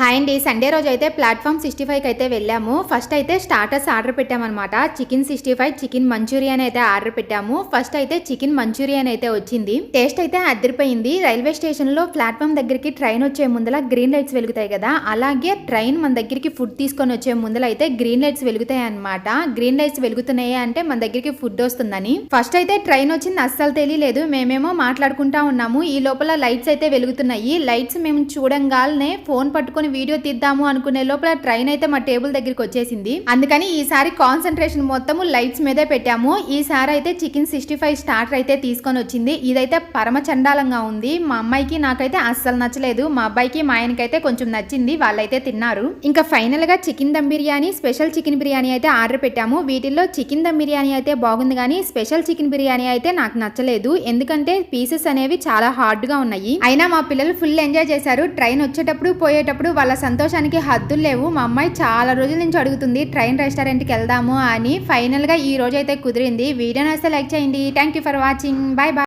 Hi అండి. Sunday రోజు అయితే ప్లాట్ఫామ్ 65కి అయితే వెళ్ళాము. ఫస్ట్ అయితే స్టార్టర్స్ ఆర్డర్ పెట్టామన్నమాట. చికెన్ 65, చికెన్ మంచూరియన్ అయితే ఆర్డర్ పెట్టాము. ఫస్ట్ అయితే చికెన్ మంచూరియన్ అయితే వచ్చింది. టేస్ట్ అయితే అదిరిపోయింది. రైల్వే స్టేషన్ లో ప్లాట్ఫామ్ దగ్గరికి ట్రైన్ వచ్చే ముందల గ్రీన్ లైట్స్ వెలుగుతాయి కదా, అలాగే ట్రైన్ మన దగ్గరికి ఫుడ్ తీసుకొని వచ్చే ముందల అయితే గ్రీన్ లైట్స్ వెలుగుతాయి అనమాట. గ్రీన్ లైట్స్ వెలుగుతున్నాయి అంటే మన దగ్గరికి ఫుడ్ వస్తుందని. ఫస్ట్ అయితే ట్రైన్ వచ్చింది అస్సలు తెలియలేదు. మేమేమో మాట్లాడుకుంటా ఉన్నాము. ఈ లోపల లైట్స్ అయితే వెలుగుతున్నాయి. లైట్స్ మేము చూడంగానే ఫోన్ పట్టుకొని వీడియో తీద్దాము అనుకునే లోపల ట్రైన్ అయితే మా టేబుల్ దగ్గరికి వచ్చేసింది. అందుకని ఈసారి కాన్సన్ట్రేషన్ మొత్తము లైట్స్ మీదే పెట్టాము. ఈసారి అయితే చికెన్ 65 స్టార్టర్ అయితే తీసుకొని వచ్చింది. ఇదైతే పరమ చండాలంగా ఉంది. మా అమ్మాయికి నాకైతే అస్సలు నచ్చలేదు. మా అబ్బాయికి మా ఆయనకైతే కొంచెం నచ్చింది. వాళ్ళైతే తిన్నారు. ఇంకా ఫైనల్ గా chicken dum biryani, special chicken biryani అయితే ఆర్డర్ పెట్టాము. వీటిల్లో చికెన్ దమ్ బిర్యానీ అయితే బాగుంది, కానీ స్పెషల్ చికెన్ బిర్యానీ అయితే నాకు నచ్చలేదు. ఎందుకంటే పీసెస్ అనేవి చాలా హార్డ్ గా ఉన్నాయి. అయినా మా పిల్లలు ఫుల్ ఎంజాయ్ చేశారు. ట్రైన్ వచ్చేటప్పుడు పోయేటప్పుడు వాళ్ళ సంతోషానికి హద్దులు లేవు. మా అమ్మాయి చాలా రోజుల నుంచి అడుగుతుంది ట్రైన్ రెస్టారెంట్కి వెళ్దాము అని. ఫైనల్ గా ఈ రోజు అయితే కుదిరింది. వీడియో నచ్చితే లైక్ చేయండి. Thank you for watching. By by.